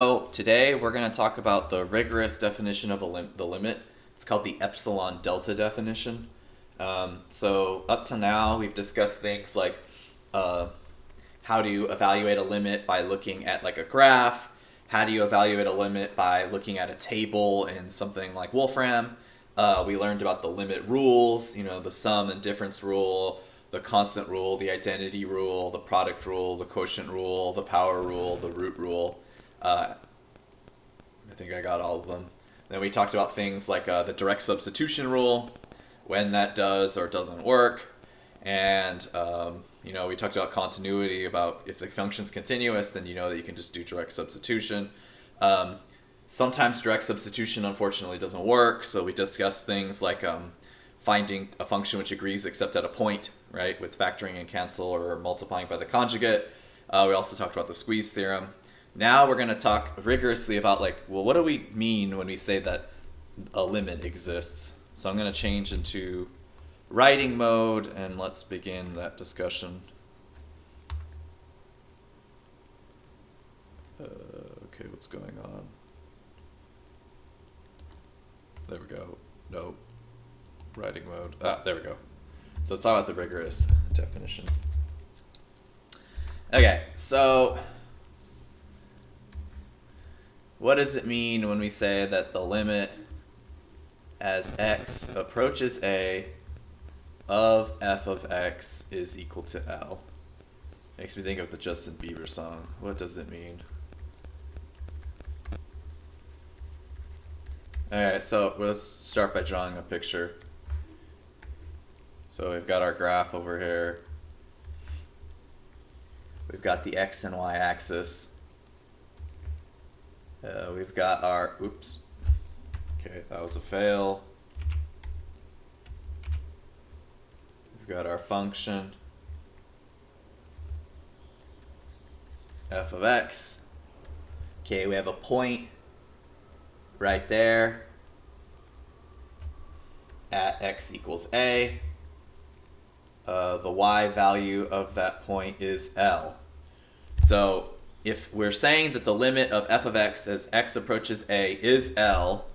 So today we're going to talk about the rigorous definition of the limit. It's called the epsilon delta definition. So up to now we've discussed things like uh, how do you evaluate a limit by looking at like a graph? How do you evaluate a limit by looking at a table in something like Wolfram? We learned about the limit rules, the sum and difference rule, the constant rule, the identity rule, the product rule, the quotient rule, the power rule, the root rule. I think I got all of them. Then we talked about things like the direct substitution rule, when that does or doesn't work, and we talked about continuity, about if the function's continuous, then you know that you can just do direct substitution. Sometimes direct substitution unfortunately doesn't work, so we discussed things like finding a function which agrees except at a point, right, with factoring and cancel or multiplying by the conjugate. We also talked about the squeeze theorem. Now we're going to talk rigorously about what do we mean when we say that a limit exists? So I'm going to change into writing mode and let's begin that discussion. Okay, what's going on? There we go. No. Writing mode. There we go. So let's talk about the rigorous definition. Okay, so what does it mean when we say that the limit as x approaches a of f of x is equal to L? Makes me think of the Justin Bieber song. What does it mean? Alright, so let's start by drawing a picture. So we've got our graph over here. We've got the x and y axis. We've got our, oops, okay, that was a fail. We've got our function, f of x. Okay, we have a point right there at x equals a. The y value of that point is L. So if we're saying that the limit of f of x as x approaches a is L,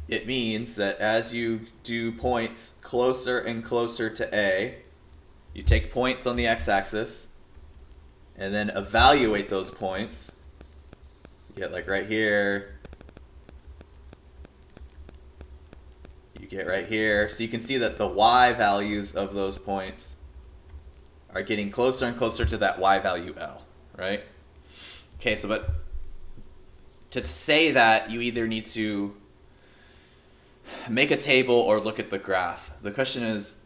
it means that as you do points closer and closer to a, you take points on the x-axis and then evaluate those points. You get like right here. You get right here. So you can see that the y values of those points are getting closer and closer to that y value L, right? Okay, so but to say that, you either need to make a table or look at the graph. The question is,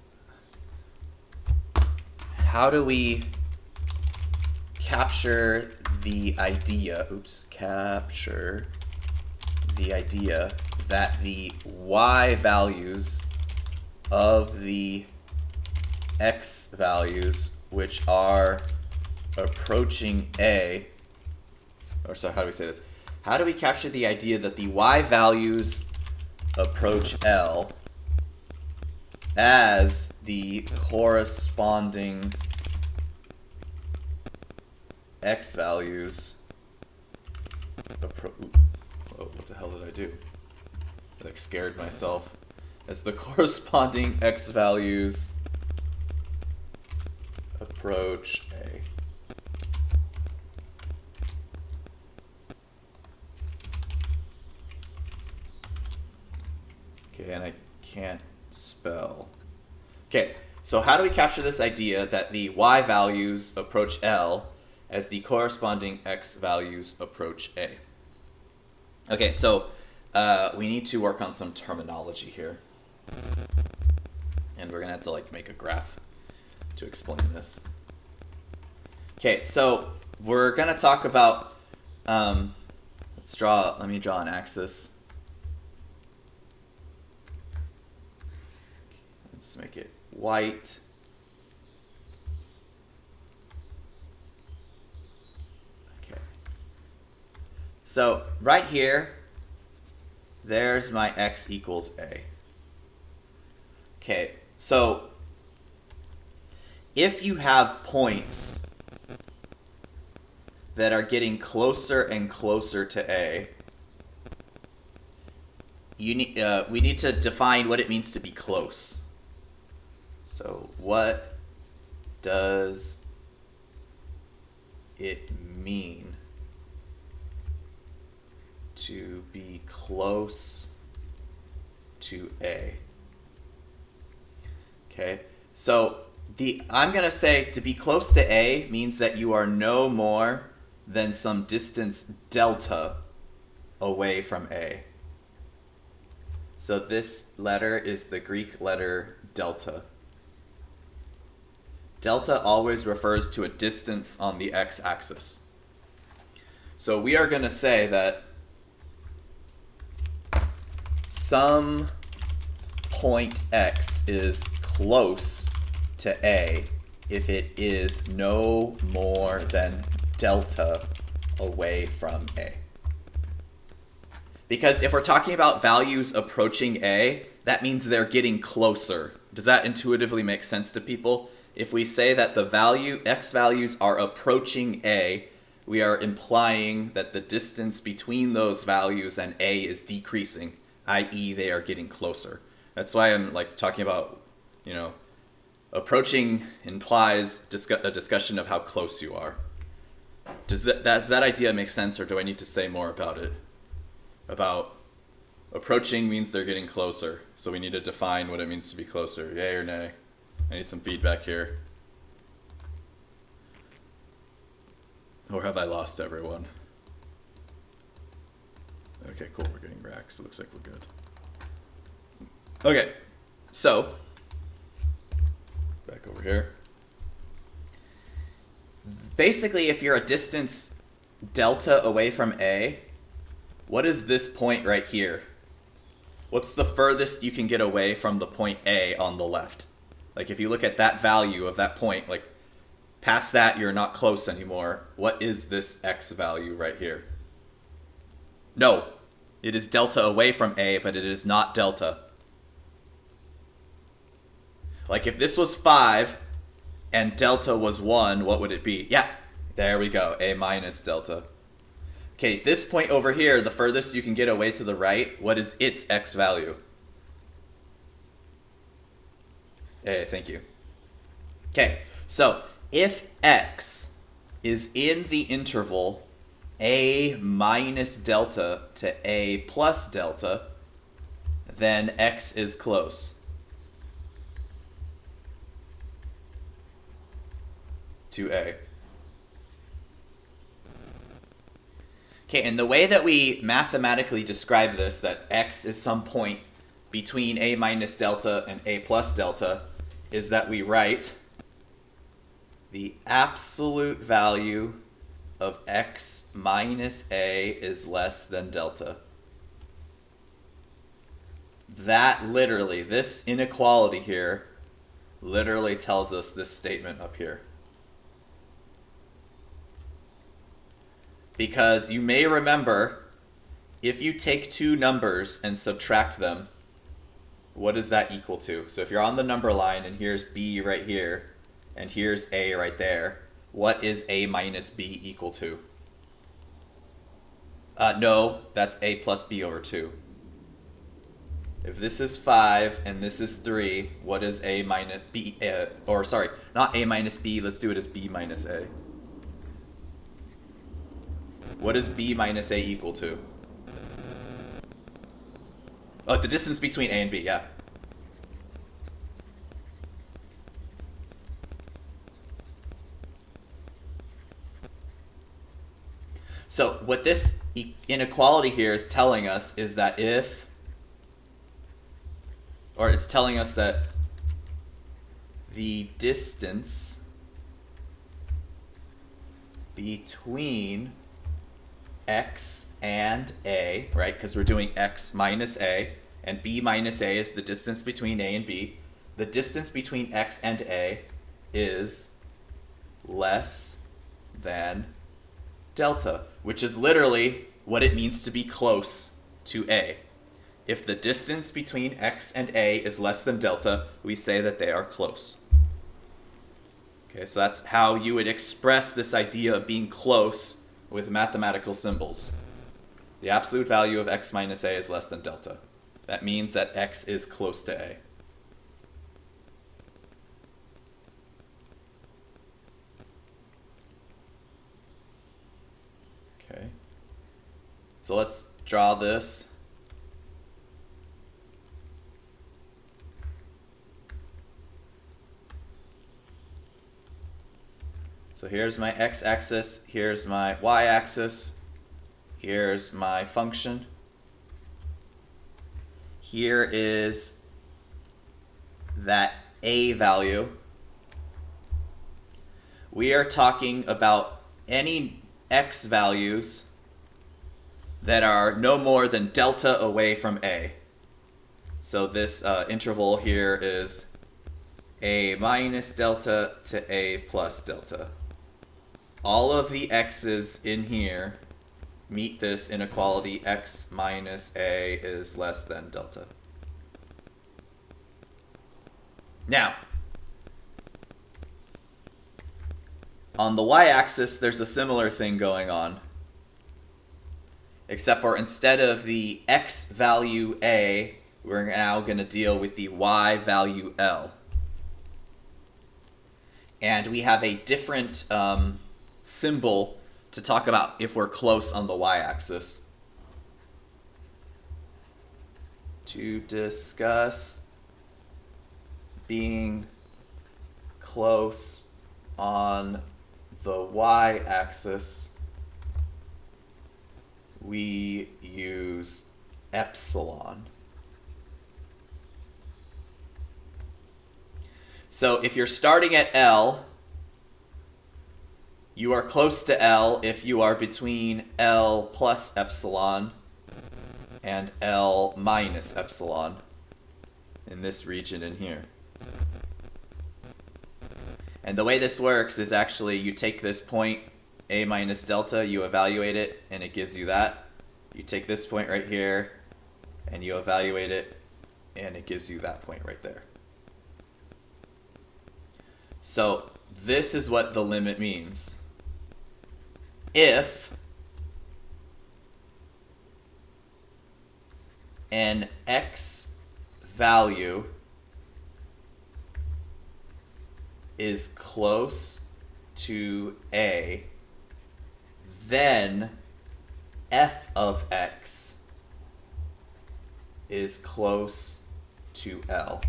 how do we capture the idea, capture the idea that the y values of the x values which are approaching a, or so how do we say this? How do we capture the idea that the y values approach L as the corresponding x values what the hell did I do? I scared myself. As the corresponding x values approach a. Okay, and I can't spell. Okay, so how do we capture this idea that the y values approach L as the corresponding x values approach a? Okay, so we need to work on some terminology here. And we're going to have to make a graph to explain this. Okay, so we're going to talk about, let me draw an axis. Let's make it white. Okay. So right here, there's my x equals a. Okay, so if you have points that are getting closer and closer to A, we need to define what it means to be close. So what does it mean to be close to A? Okay, so I'm going to say to be close to A means that you are no more than some distance delta away from A. So this letter is the Greek letter delta. Delta always refers to a distance on the x-axis. So we are going to say that some point x is close to A if it is no more than delta away from A. Because if we're talking about values approaching A, that means they're getting closer. Does that intuitively make sense to people? If we say that the x values are approaching A, we are implying that the distance between those values and A is decreasing, i.e. they are getting closer. That's why I'm talking about, approaching implies a discussion of how close you are. Does that idea make sense, or do I need to say more about it? About approaching means they're getting closer, so we need to define what it means to be closer. Yay or nay? I need some feedback here. Or have I lost everyone? Okay, cool, we're getting racks. It looks like we're good. Okay, so back over here. Basically, if you're a distance delta away from A, what is this point right here? What's the furthest you can get away from the point A on the left? If you look at that value of that point, past that you're not close anymore. What is this x value right here? No, it is delta away from A, but it is not delta. If this was 5 and delta was 1, what would it be? Yeah, there we go, A minus delta. Okay, this point over here, the furthest you can get away to the right, what is its x value? Hey, thank you. Okay, so if x is in the interval A minus delta to A plus delta, then x is close to A. Okay, and the way that we mathematically describe this, that x is some point between A minus delta and A plus delta, is that we write the absolute value of x minus A is less than delta. That literally, this inequality here, literally tells us this statement up here. Because you may remember, if you take two numbers and subtract them, what does that equal to? So if you're on the number line and here's B right here, and here's A right there, what is A minus B equal to? No, that's A plus B over 2. If this is 5 and this is 3, what is A minus B, not A minus B, let's do it as B minus A. What is B minus A equal to? Oh, the distance between A and B, yeah. So what this inequality here is telling us is that it's telling us that the distance between x and A, right, because we're doing x minus A, and B minus A is the distance between A and B. The distance between x and A is less than delta, which is literally what it means to be close to A. If the distance between x and A is less than delta, we say that they are close. Okay, so that's how you would express this idea of being close with mathematical symbols. The absolute value of x minus a is less than delta. That means that x is close to a. Okay. So let's draw this. So here's my x-axis, here's my y-axis, here's my function. Here is that a value. We are talking about any x values that are no more than delta away from a. So this interval here is a minus delta to a plus delta. All of the x's in here meet this inequality, x minus a is less than delta. Now, on the y-axis, there's a similar thing going on, except for instead of the x value a, we're now going to deal with the y value L. And we have a different symbol to talk about if we're close on the y-axis. To discuss being close on the y-axis, we use epsilon. So if you're starting at L, you are close to L if you are between L plus epsilon and L minus epsilon in this region in here. And the way this works is actually you take this point, a minus delta, you evaluate it, and it gives you that. You take this point right here, and you evaluate it, and it gives you that point right there. So this is what the limit means. If an x value is close to a, then f of x is close to L.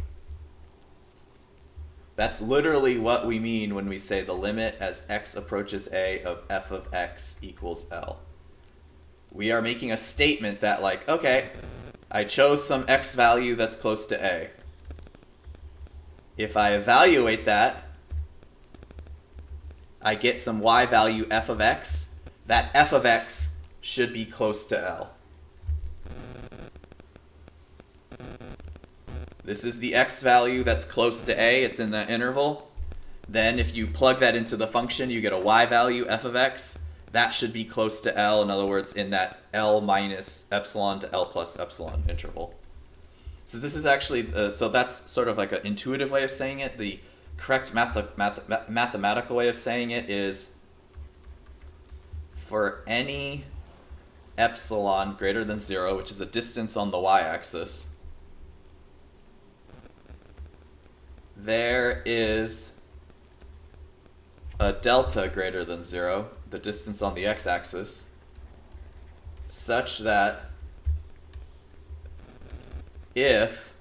That's literally what we mean when we say the limit as x approaches a of f of x equals L. We are making a statement that, like, okay, I chose some x value that's close to a. If I evaluate that, I get some y value f of x. That f of x should be close to L. This is the x value that's close to a, it's in that interval. Then if you plug that into the function, you get a y value, f of x. That should be close to L, in other words, in that L minus epsilon to L plus epsilon interval. So this is actually, so that's sort of like an intuitive way of saying it. The correct mathematical way of saying it is for any epsilon greater than 0, which is a distance on the y-axis, there is a delta greater than 0, the distance on the x-axis, such that if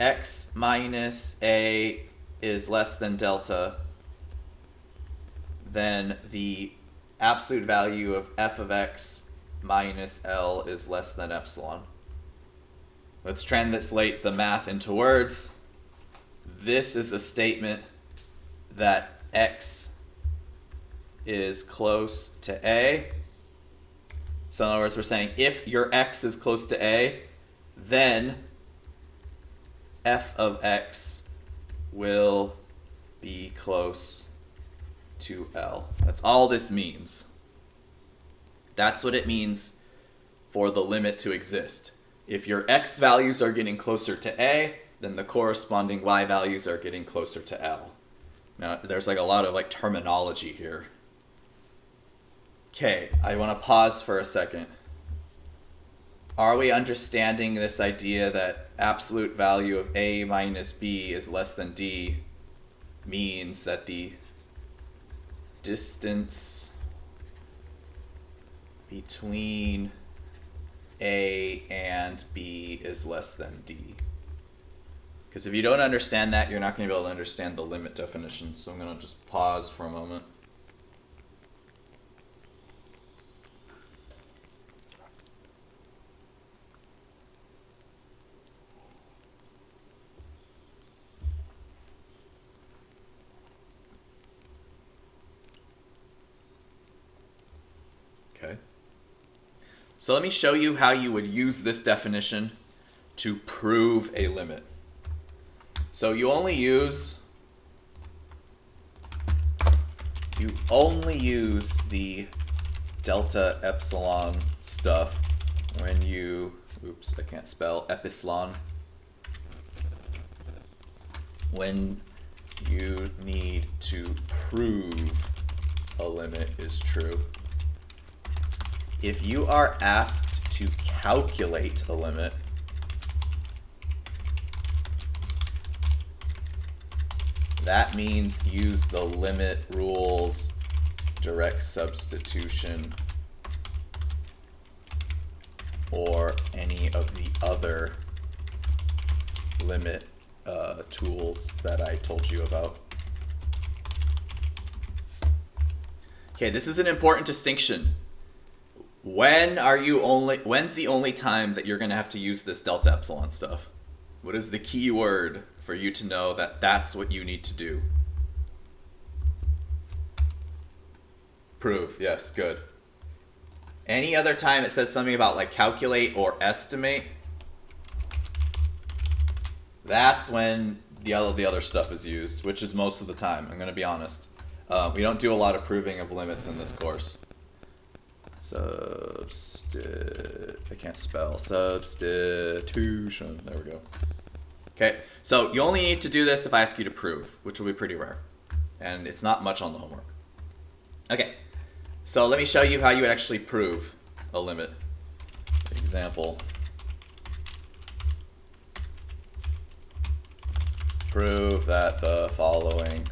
x minus a is less than delta, then the absolute value of f of x minus L is less than epsilon. Let's translate the math into words. This is a statement that x is close to a. So in other words, we're saying if your x is close to a, then f of x will be close to L. That's all this means. That's what it means for the limit to exist. If your x values are getting closer to a, then the corresponding y values are getting closer to L. Now, there's like a lot of like terminology here. Okay, I want to pause for a second. Are we understanding this idea that absolute value of a minus b is less than d means that the distance between a and b is less than d? Because if you don't understand that, you're not going to be able to understand the limit definition. So I'm going to just pause for a moment. Okay. So let me show you how you would use this definition to prove a limit. So you only use the delta epsilon stuff when you, oops, I can't spell, epsilon, when you need to prove a limit is true. If you are asked to calculate a limit, that means use the limit rules, direct substitution, or any of the other limit tools that I told you about. Okay, this is an important distinction. When's the only time that you're going to have to use this delta epsilon stuff? What is the key word for you to know that that's what you need to do? Prove. Yes, good. Any other time it says something about like calculate or estimate, that's when the other stuff is used, which is most of the time. I'm going to be honest. We don't do a lot of proving of limits in this course. I can't spell. Substitution. There we go. Okay, so you only need to do this if I ask you to prove, which will be pretty rare. And it's not much on the homework. Okay, so let me show you how you would actually prove a limit. Example. Prove that the following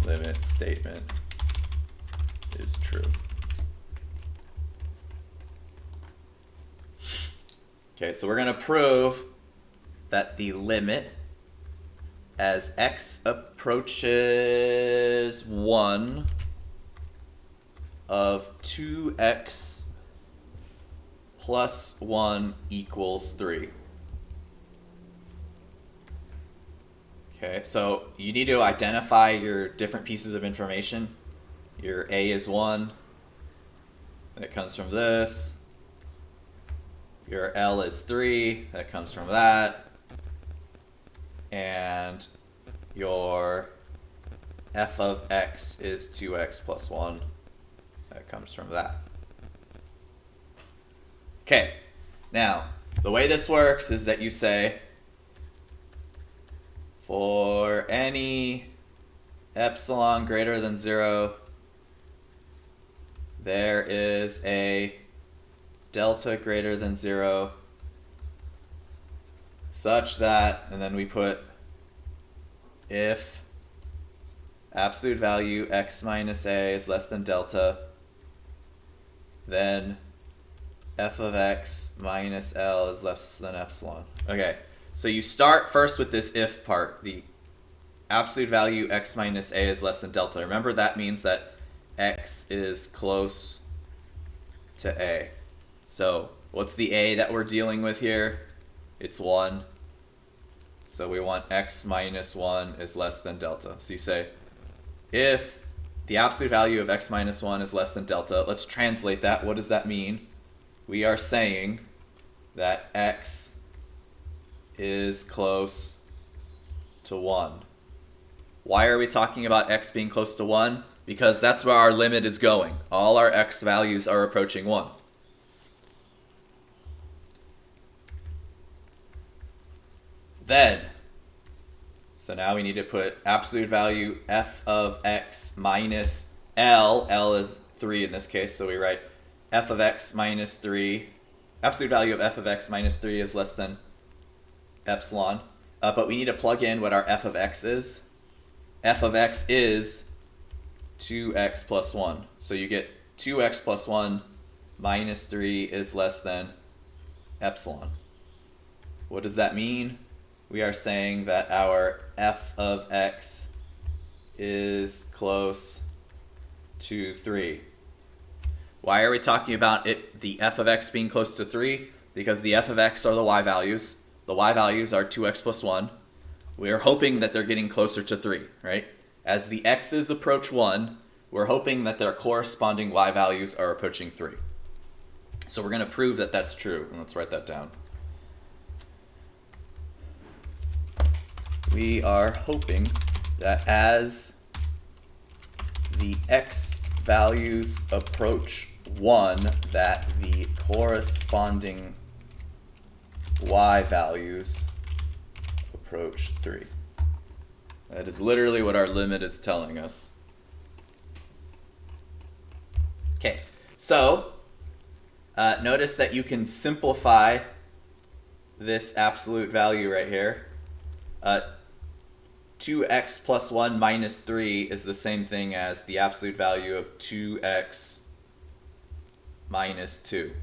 limit statement is true. Okay, so we're going to prove that the limit as x approaches 1 of 2x plus 1 equals 3. Okay, so you need to identify your different pieces of information. Your a is 1, and it comes from this. Your L is 3, that comes from that. And your f of x is 2x plus 1, that comes from that. Okay, now, the way this works is that you say, for any epsilon greater than 0, there is a delta greater than 0 such that, and then we put if absolute value x minus a is less than delta, then f of x minus L is less than epsilon. Okay, so you start first with this if part, the absolute value x minus a is less than delta. Remember, that means that x is close to a. So what's the a that we're dealing with here? It's 1. So we want x minus 1 is less than delta. So you say, if the absolute value of x minus 1 is less than delta, let's translate that. What does that mean? We are saying that x is close to 1. Why are we talking about x being close to 1? Because that's where our limit is going. All our x values are approaching 1. Then, so now we need to put absolute value f of x minus L. L is 3 in this case, so we write f of x minus 3, absolute value of f of x minus 3 is less than epsilon. But we need to plug in what our f of x is. F of x is 2x plus 1. So you get 2x plus 1 minus 3 is less than epsilon. What does that mean? We are saying that our f of x is close to 3. Why are we talking about the f of x being close to 3? Because the f of x are the y values. The y values are 2x plus 1. We are hoping that they're getting closer to 3, right? As the x's approach 1, we're hoping that their corresponding y values are approaching 3. So we're going to prove that that's true. And let's write that down. We are hoping that as the x values approach 1, that the corresponding y values approach 3. That is literally what our limit is telling us. Okay, so notice that you can simplify this absolute value right here. 2x plus 1 minus 3 is the same thing as the absolute value of 2x minus 2.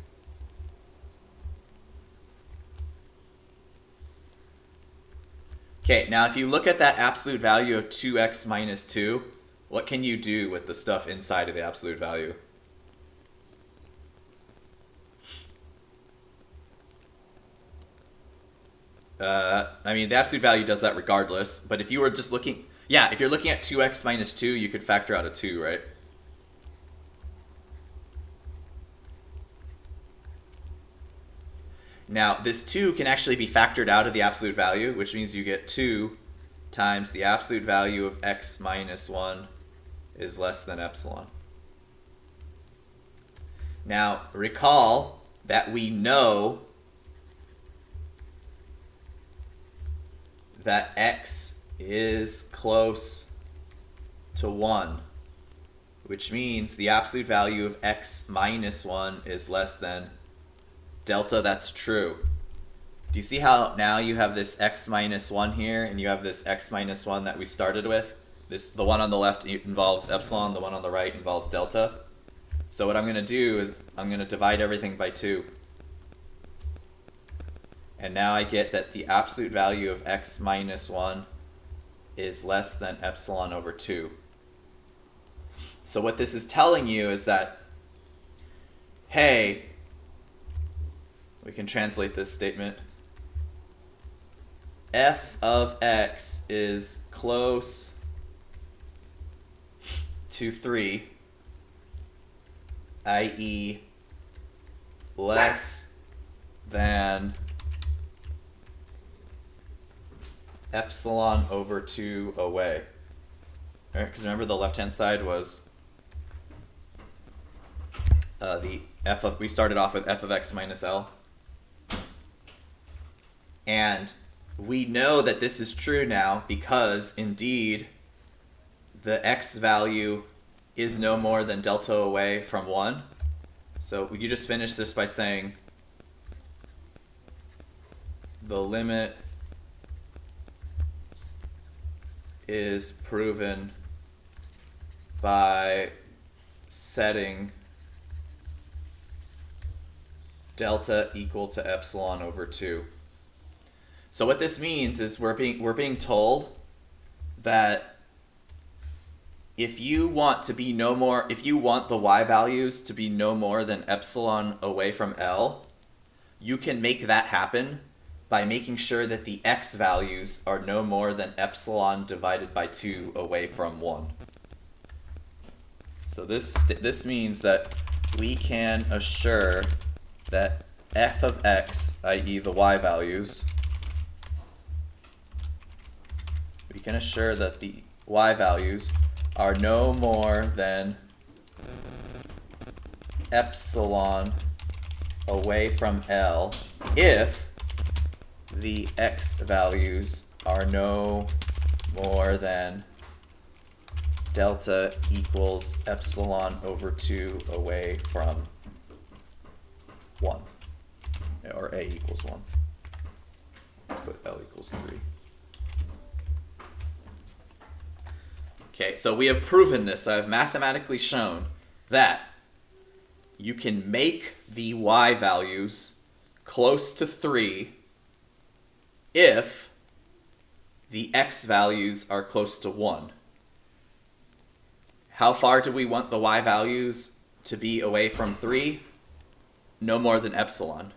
Okay, now if you look at that absolute value of 2x minus 2, what can you do with the stuff inside of the absolute value? I mean, the absolute value does that regardless, but if you were just looking, if you're looking at 2x minus 2, you could factor out a 2, right? Now, this 2 can actually be factored out of the absolute value, which means you get 2 times the absolute value of x minus 1 is less than epsilon. Now, recall that we know that x is close to 1, which means the absolute value of x minus 1 is less than delta. That's true. Do you see how now you have this x minus 1 here, and you have this x minus 1 that we started with? The one on the left involves epsilon, the one on the right involves delta. So what I'm going to do is I'm going to divide everything by 2. And now I get that the absolute value of x minus 1 is less than epsilon over 2. So what this is telling you is that, hey, we can translate this statement. F of x is close to 3, i.e. less than epsilon over 2 away. Right, because remember the left-hand side was we started off with f of x minus L. And we know that this is true now because indeed the x value is no more than delta away from 1. So you just finish this by saying the limit is proven by setting delta equal to epsilon over 2. So what this means is we're being told that if you want the y values to be no more than epsilon away from L, you can make that happen by making sure that the x values are no more than epsilon divided by 2 away from 1. So this means that we can assure that f of x, i.e. the y values, we can assure that the y values are no more than epsilon away from L if the x values are no more than delta equals epsilon over 2 away from 1. Or a equals 1. Let's put L equals 3. Okay, so we have proven this. I have mathematically shown that you can make the y values close to 3 if the x values are close to 1. How far do we want the y values to be away from 3? No more than epsilon.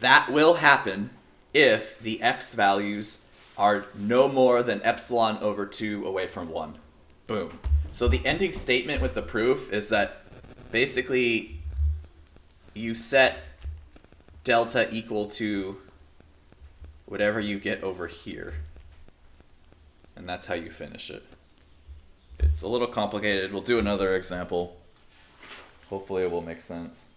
That will happen if the x values are no more than epsilon over 2 away from 1. Boom. So the ending statement with the proof is that basically you set delta equal to whatever you get over here. And that's how you finish it. It's a little complicated. We'll do another example. Hopefully it will make sense.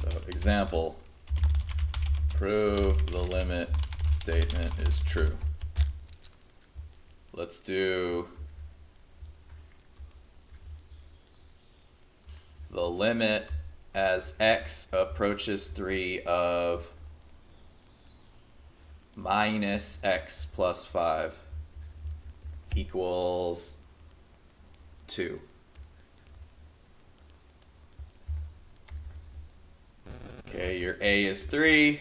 So example, prove the limit statement is true. Let's do the limit as x approaches 3 of minus x plus 5 equals 2. Okay, your a is 3.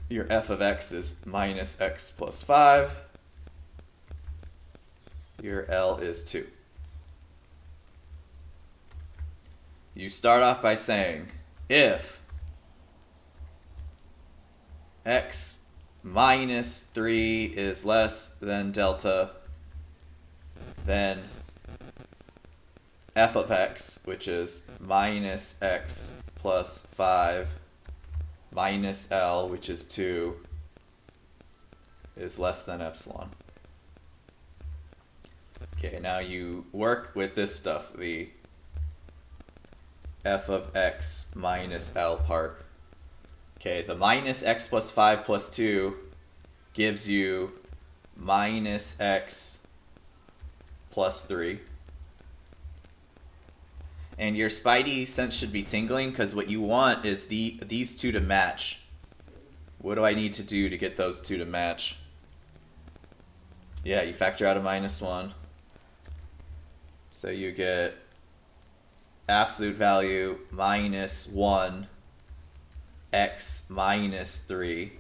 Your f of x is minus x plus 5. Your L is 2. You start off by saying, if x minus 3 is less than delta, then f of x, which is minus x plus 5 minus L, which is 2, is less than epsilon. Okay, now you work with this stuff, the f of x minus L part. Okay, the minus x plus 5 plus 2 gives you minus x plus 3. And your spidey sense should be tingling because what you want is these two to match. What do I need to do to get those two to match? Yeah, you factor out a minus 1. So you get absolute value minus 1 x minus 3.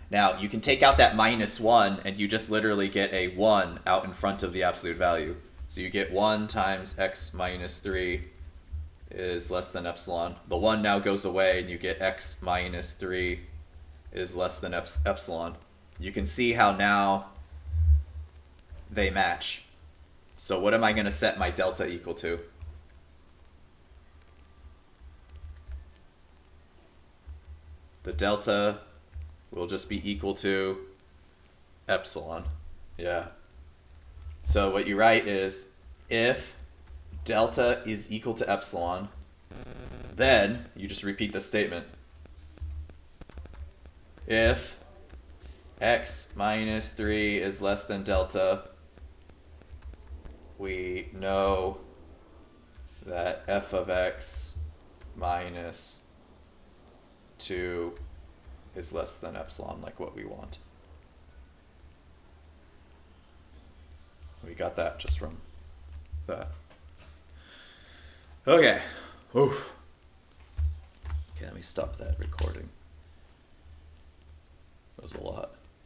Now you can take out that minus 1 and you just literally get a 1 out in front of the absolute value. So you get 1 times x minus 3 is less than epsilon. The 1 now goes away and you get x minus 3 is less than epsilon. You can see how now they match. So what am I going to set my delta equal to? The delta will just be equal to epsilon. Yeah. So what you write is, if delta is equal to epsilon, then you just repeat the statement. If x minus 3 is less than delta, we know that f of x minus 2 is less than epsilon, like what we want. We got that just from that. Okay. Oof. Okay, let me stop that recording. That was a lot.